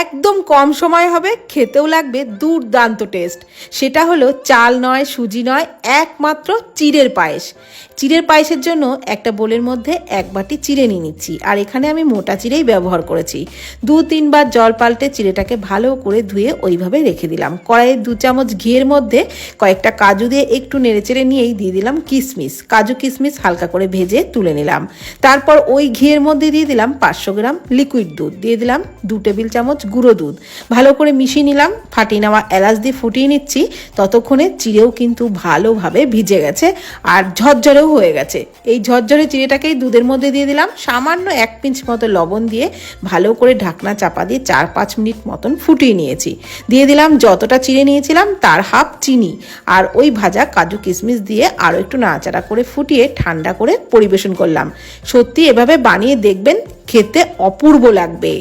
একদম কম সময় হবে, খেতেও লাগবে দুর্দান্ত টেস্ট। সেটা হলো চাল নয়, সুজি নয়, একমাত্র চিড়ের পায়েস। চিড়ের পায়েসের জন্য একটা বোলের মধ্যে 1 বাটি চিড়ে নিয়ে নিচ্ছি, আর এখানে আমি মোটা চিড়েই ব্যবহার করেছি। 2-3 বার জল পাল্টে চিড়েটাকে ভালো করে ধুয়ে ওইভাবে রেখে দিলাম। কড়াইয়ে 2 চামচ ঘিয়ের মধ্যে কয়েকটা কাজু দিয়ে একটু নেড়েচেড়ে নিয়েই দিয়ে দিলাম কিশমিশ। কাজু কিশমিশ হালকা করে ভেজে তুলে নিলাম। তারপর ওই ঘিয়ের মধ্যে দিয়ে দিলাম 500 গ্রাম লিকুইড দুধ, দিয়ে দিলাম 2 টেবিল চামচ গুঁড়ো দুধ। ভালো করে মিশিয়ে নিলাম। ফাটিয়ে নেওয়া এলাচ দিয়ে ফুটিয়ে নিচ্ছি। ততক্ষণে চিড়েও কিন্তু ভালোভাবে ভিজে গেছে আর ঝরঝরেও হয়ে গেছে। এই ঝরঝরে চিড়েটাকেই দুধের মধ্যে দিয়ে দিলাম। সামান্য 1 পিঞ্চ মতো লবণ দিয়ে ভালো করে ঢাকনা চাপা দিয়ে 4-5 মিনিট মতন ফুটিয়ে নিয়েছি। দিয়ে দিলাম যতটা চিড়ে নিয়েছিলাম তার হাফ চিনি, আর ওই ভাজা কাজু কিশমিশ দিয়ে আরও একটু নাড়াচাড়া করে ফুটিয়ে ঠান্ডা করে পরিবেশন করলাম। সত্যি এভাবে বানিয়ে দেখবেন, খেতে অপূর্ব লাগবে।